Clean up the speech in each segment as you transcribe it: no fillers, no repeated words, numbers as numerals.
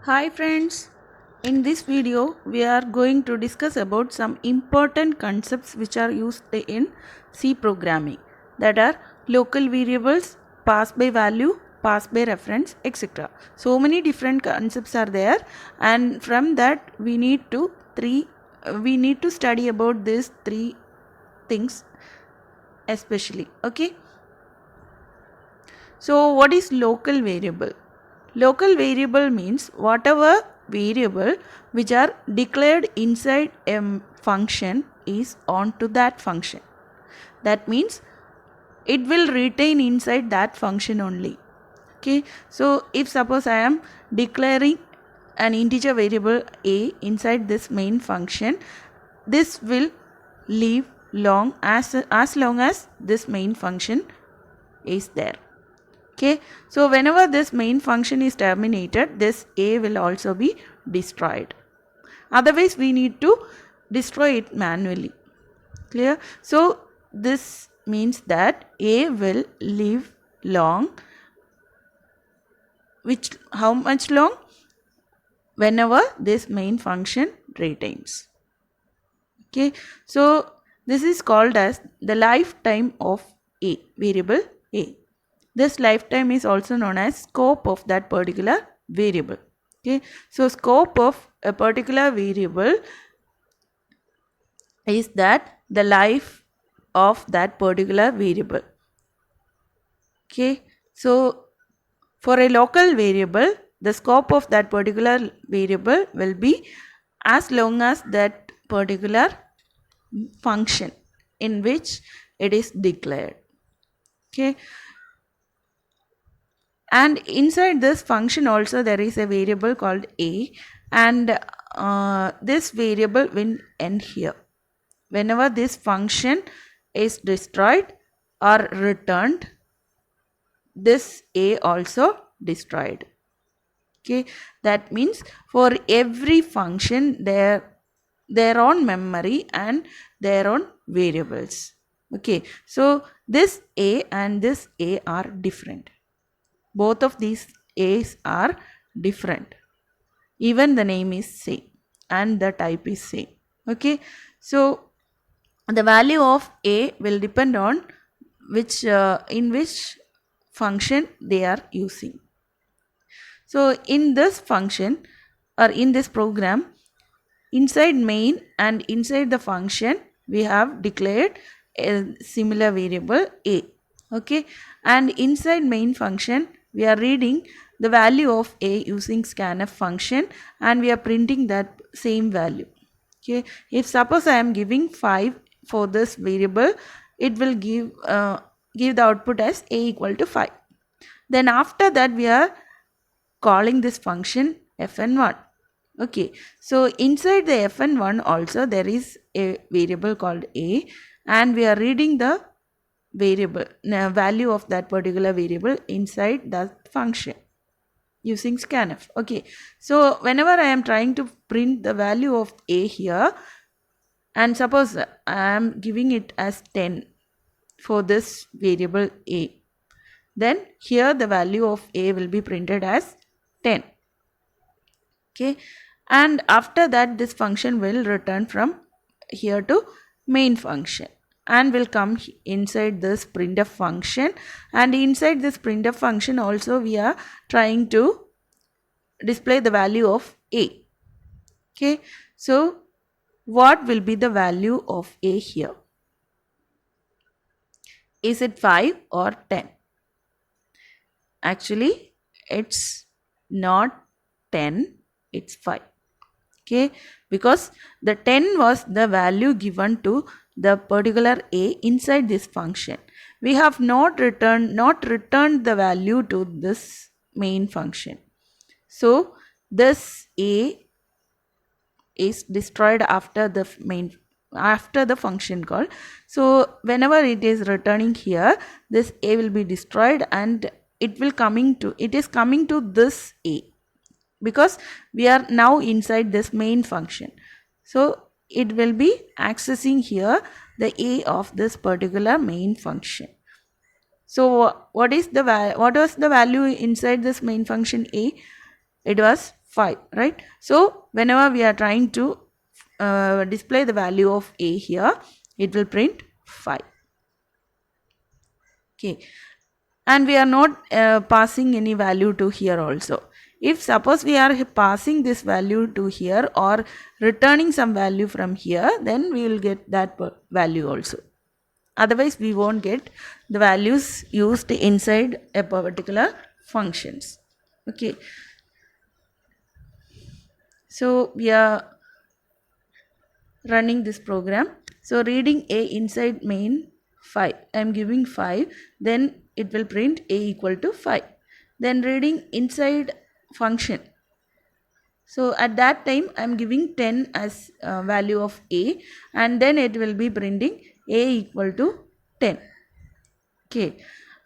Hi friends, in this video we are going to discuss about some important concepts which are used in C programming, that are local variables, pass by value, pass by reference, etc. So many different concepts are there, and from that we need to study about these three things especially. Okay, so what is local variable? Local variable means whatever variable which are declared inside a function is on to that function. That means it will retain inside that function only. Okay, so if suppose I am declaring an integer variable a inside this main function, this will live long as long as this main function is there. Okay, so whenever this main function is terminated, this a will also be destroyed. Otherwise we need to destroy it manually. Clear? So this means that a will live long. How much long? Whenever this main function retains. Okay, so this is called as the lifetime of a variable a. This lifetime is also known as scope of that particular variable. Okay, so scope of a particular variable is that the life of that particular variable. Okay, so for a local variable, the scope of that particular variable will be as long as that particular function in which it is declared. Okay, and inside this function also there is a variable called a, and this variable will end here. Whenever this function is destroyed or returned, this a also destroyed. Okay, that means for every function their own memory and their own variables. Okay, so this a and this a are different. Both of these a's are different. Even the name is same and the type is same. Okay, so the value of a will depend on in which function they are using. So in this function or in this program, inside main and inside the function we have declared a similar variable a. Okay, and inside main function we are reading the value of a using scanf function, and we are printing that same value. Okay, if suppose I am giving 5 for this variable, it will give the output as a equal to 5. Then after that we are calling this function fn1. Okay, so inside the fn1 also there is a variable called a, and we are reading the value of that particular variable inside that function using scanf. Okay, so whenever I am trying to print the value of a here, and suppose I am giving it as 10 for this variable a, then here the value of a will be printed as 10. Okay, and after that this function will return from here to main function and will come inside this printf function, and inside this printf function also we are trying to display the value of a. Okay, so what will be the value of a here? Is it 5 or 10? Actually it's not 10, it's 5. Okay, because the 10 was the value given to the particular a inside this function. We have not returned the value to this main function. So this a is destroyed after the function call. So whenever it is returning here, this a will be destroyed and it is coming to this a, because we are now inside this main function. So it will be accessing here the a of this particular main function. So what was the value inside this main function a? It was 5, right? So whenever we are trying to display the value of a here, it will print 5. Okay, and we are not passing any value to here also. If suppose we are passing this value to here or returning some value from here, then we will get that value also. Otherwise we won't get the values used inside a particular functions. Okay, so we are running this program. So reading a inside main 5, I am giving 5, then it will print a equal to 5. Then reading inside function, so at that time I am giving 10 as value of a, and then it will be printing a equal to 10. Okay,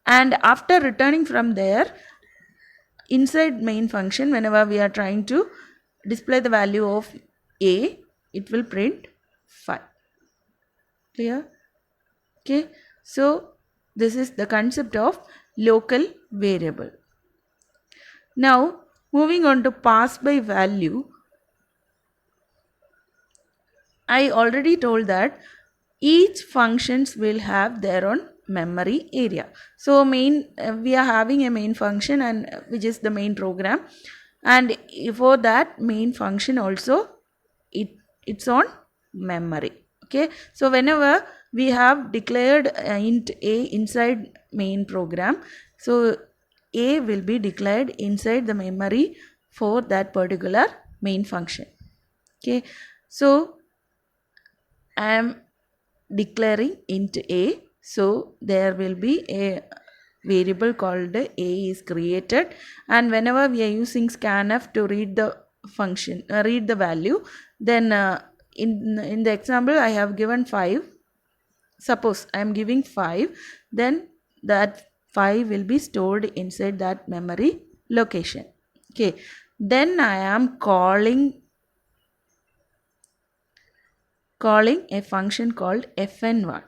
and after returning from there, inside main function, whenever we are trying to display the value of a, it will print 5. Clear? Okay, so this is the concept of local variable. Now moving on to pass by value, I already told that each functions will have their own memory area. So we are having a main function, and which is the main program, and for that main function also it's on memory. Okay, so whenever we have declared int a inside main program, so a will be declared inside the memory for that particular main function. Okay, so I am declaring int a, so there will be a variable called a is created, and whenever we are using scanf to read the function, read the value, then in the example I have given 5. Suppose I am giving 5, then that 5 will be stored inside that memory location. Okay, then I am calling a function called fn1.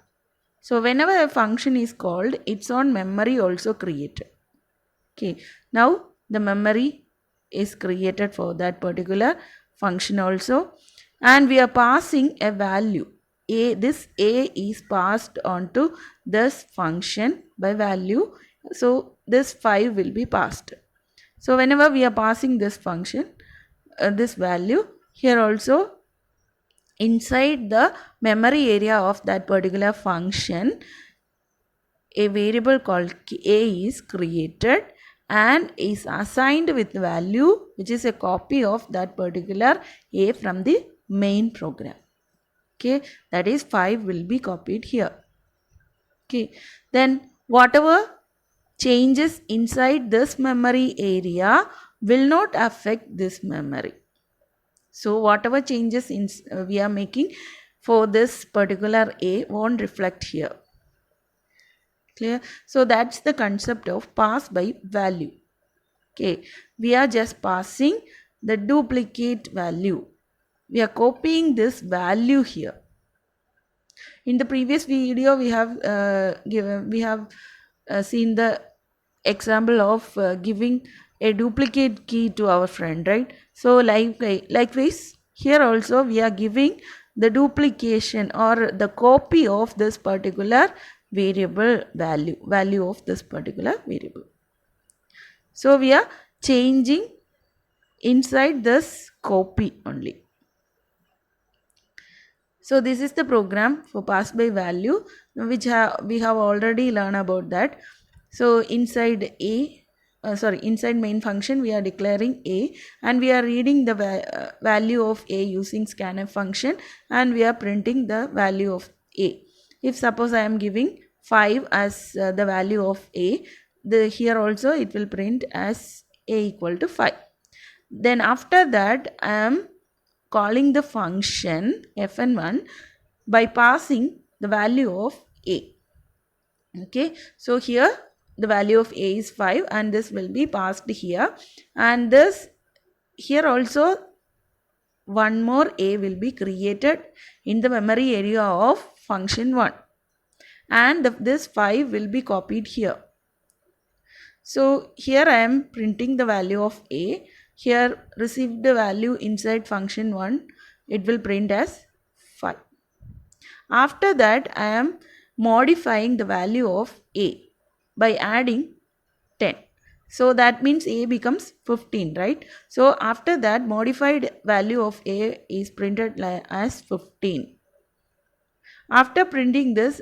So whenever a function is called, its own memory also created. Okay, now the memory is created for that particular function also, and we are passing a value a. This a is passed on to this function by value, so this 5 will be passed. So whenever we are passing this function, this value, here also inside the memory area of that particular function, a variable called a is created and is assigned with value which is a copy of that particular a from the main program. Okay, that is 5 will be copied here. Okay, then whatever changes inside this memory area will not affect this memory. So whatever changes we are making for this particular a won't reflect here. Clear? So that's the concept of pass by value. Okay, we are just passing the duplicate value. We are copying this value here. In the previous video, we have seen the example of giving a duplicate key to our friend, right? So likewise, here also we are giving the duplication or the copy of this particular variable value of this particular variable. So we are changing inside this copy only. So this is the program for pass by value, which we have already learned about that. So inside inside main function we are declaring a, and we are reading the value of a using scanf function, and we are printing the value of a. If suppose I am giving 5 as the value of a, here also it will print as a equal to 5. Then after that I am calling the function fn1 by passing the value of a. Okay, so here the value of a is 5 and this will be passed here, and this here also one more a will be created in the memory area of function 1, and this 5 will be copied here. So here I am printing the value of a. here received the value inside function 1, it will print as 5. After that, I am modifying the value of a by adding 10. So that means a becomes 15, right? So after that, modified value of a is printed as 15. After printing this,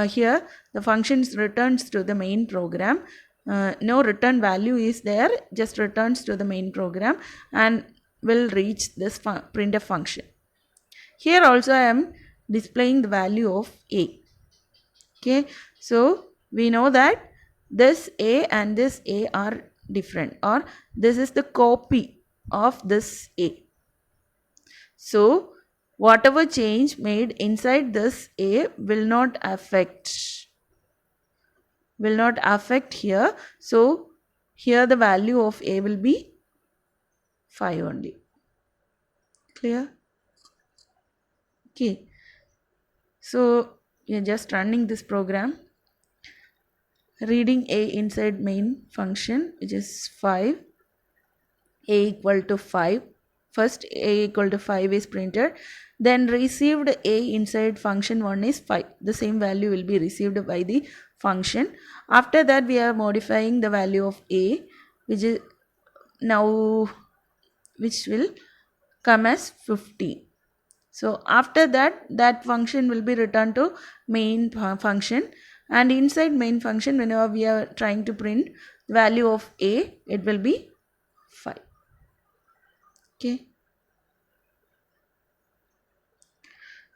here the function returns to the main program. No return value is there, just returns to the main program and will reach this printf function. Here also I am displaying the value of a. Okay, so we know that this a and this a are different, or this is the copy of this a. So whatever change made inside this a will not affect here. So here the value of a will be 5 only. Clear? Okay, so we are just running this program, reading a inside main function, which is 5, a equal to 5. First a equal to 5 is printed, then received a inside function 1 is 5. The same value will be received by the function. After that, we are modifying the value of a, which is now, which will come as 15. So after that, that function will be returned to main function, and inside main function, whenever we are trying to print the value of a, it will be 5. Okay.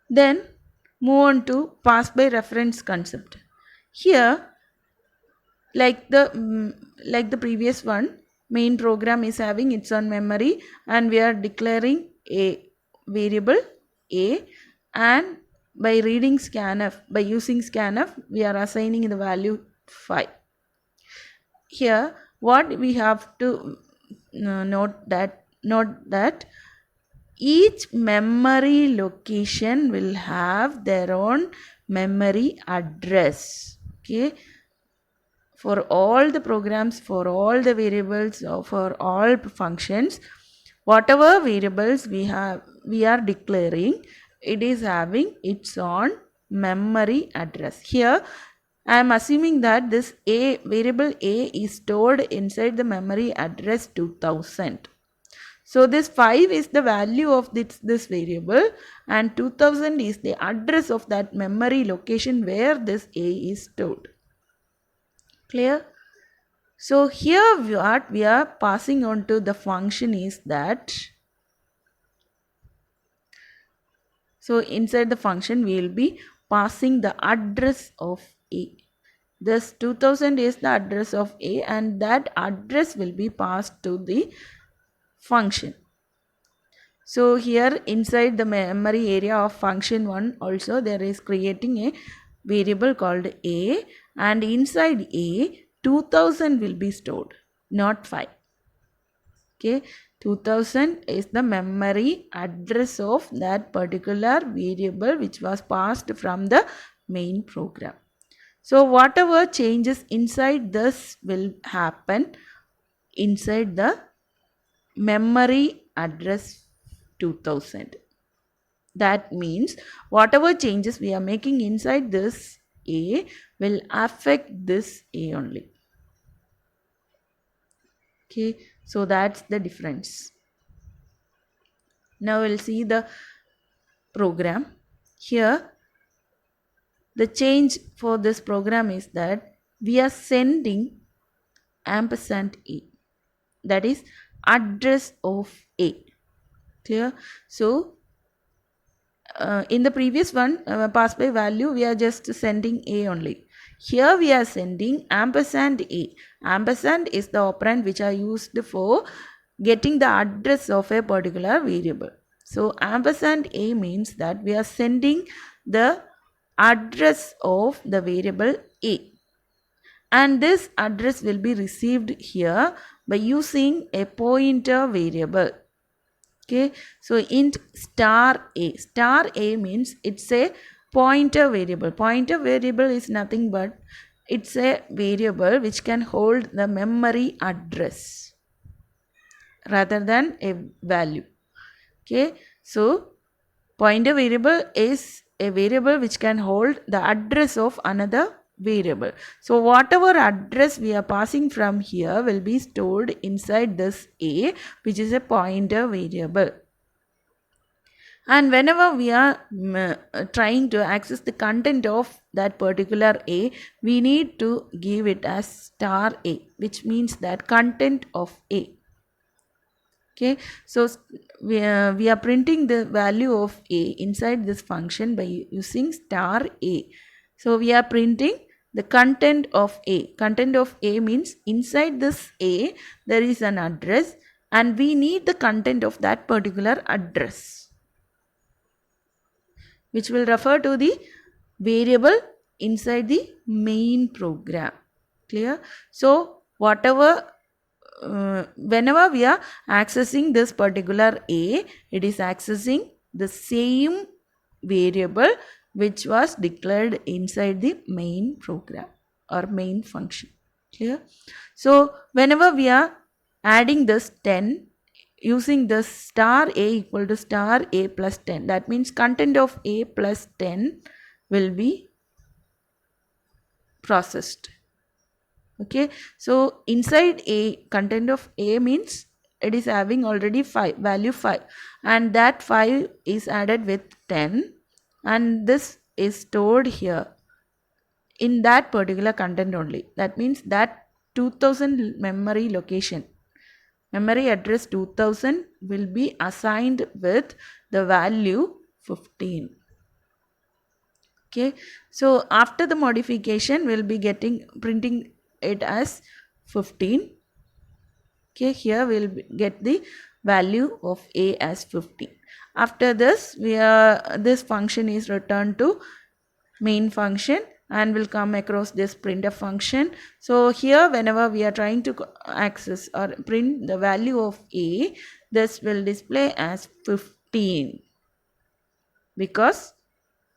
Then move on to pass by reference concept. Here, like the previous one, main program is having its own memory, and we are declaring a variable a, and by reading scanf, by using scanf, we are assigning the value 5. Here what we have to note that each memory location will have their own memory address. Okay, for all the programs, for all the variables, or for all functions, whatever variables we are declaring, it is having its own memory address. Here I am assuming that this a variable a is stored inside the memory address 2000. So this 5 is the value of this variable, and 2000 is the address of that memory location where this a is stored. Clear? So here what we are passing on to the function is that, so inside the function we will be passing the address of a. This 2000 is the address of a, and that address will be passed to the function. So here inside the memory area of function 1 also there is creating a variable called a, and inside a 2000 will be stored, not 5. Okay, 2000 is the memory address of that particular variable which was passed from the main program. So whatever changes inside this will happen inside the memory address 2000. That means whatever changes we are making inside this a will affect this a only. Okay, so that's the difference. Now we'll see the program. Here the change for this program is that we are sending ampersand a, that is address of a. Clear? So in the previous one, pass by value, we are just sending a only. Here we are sending ampersand a. Ampersand is the operand which are used for getting the address of a particular variable. So ampersand a means that we are sending the address of the variable a, and this address will be received here by using a pointer variable. Okay, so int star a means it's a pointer variable. Pointer variable is nothing but it's a variable which can hold the memory address. rather than a value. Okay, so pointer variable is a variable which can hold the address of another variable. So whatever address we are passing from here will be stored inside this A, which is a pointer variable. And whenever we are trying to access the content of that particular A, we need to give it as star A, which means that content of A. Okay, so we are printing the value of A inside this function by using star A. So we are printing the content of A. Content of A means inside this A there is an address and we need the content of that particular address, which will refer to the variable inside the main program. Clear? So whatever whenever we are accessing this particular A, it is accessing the same variable which was declared inside the main program or main function. Clear? So whenever we are adding this 10 using this star A equal to star A plus 10, that means content of A plus 10 will be processed. Okay, so inside A, content of A means it is having already 5, value 5, and that 5 is added with 10 and this is stored here in that particular content only. That means that 2000 memory location, memory address 2000 will be assigned with the value 15. Okay, so after the modification we'll be printing it as 15. Okay, here we'll get the value of A as 15. After this this function is returned to main function and will come across this printf function. So here whenever we are trying to access or print the value of A, this will display as 15 because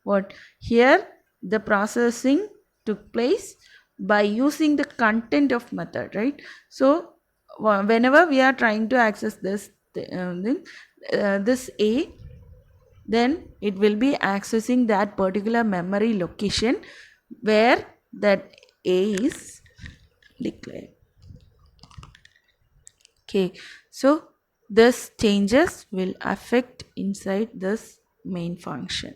what here the processing took place by using the content of method, right? So whenever we are trying to access this this A, then it will be accessing that particular memory location where that A is declared. Okay, so this changes will affect inside this main function.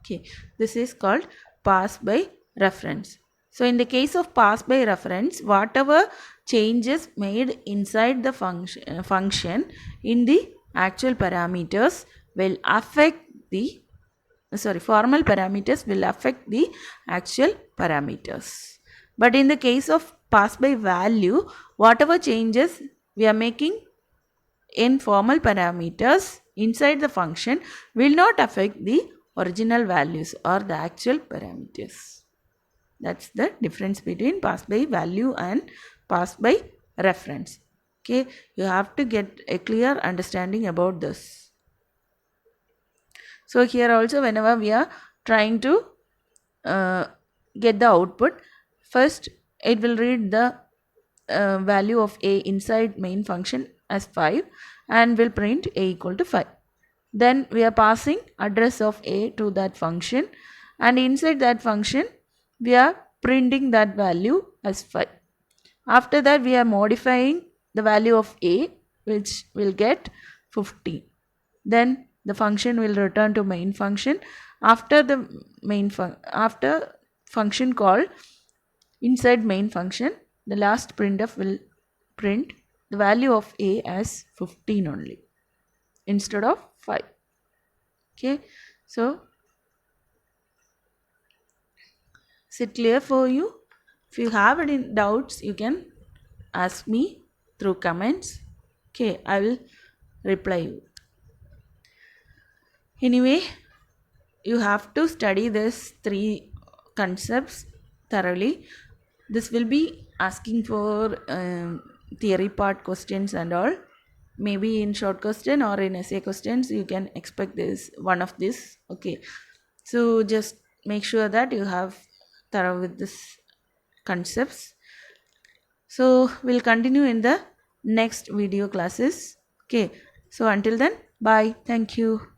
Okay, this is called pass by reference. So in the case of pass by reference, whatever changes made inside the function in the actual parameters will affect the formal parameters will affect the actual parameters. But in the case of pass by value, whatever changes we are making in formal parameters inside the function will not affect the original values or the actual parameters. That's the difference between pass by value and pass by reference. Okay, you have to get a clear understanding about this. So here also whenever we are trying to get the output, first it will read the value of A inside main function as 5 and will print A equal to 5. Then we are passing address of A to that function and inside that function we are printing that value as 5. After that we are modifying the value of A, which will get 15. Then the function will return to main function. After the after function call inside main function, the last printf will print the value of A as 15 only instead of 5. Okay, so is it clear for you? If you have any doubts, you can ask me through comments. Okay, I will reply you. Anyway, you have to study these 3 concepts thoroughly. This will be asking for theory part questions and all. Maybe in short question or in essay questions you can expect this one of this. Okay, so just make sure that you have thorough with this concepts. So we'll continue in the next video classes. Okay, so until then, bye, thank you.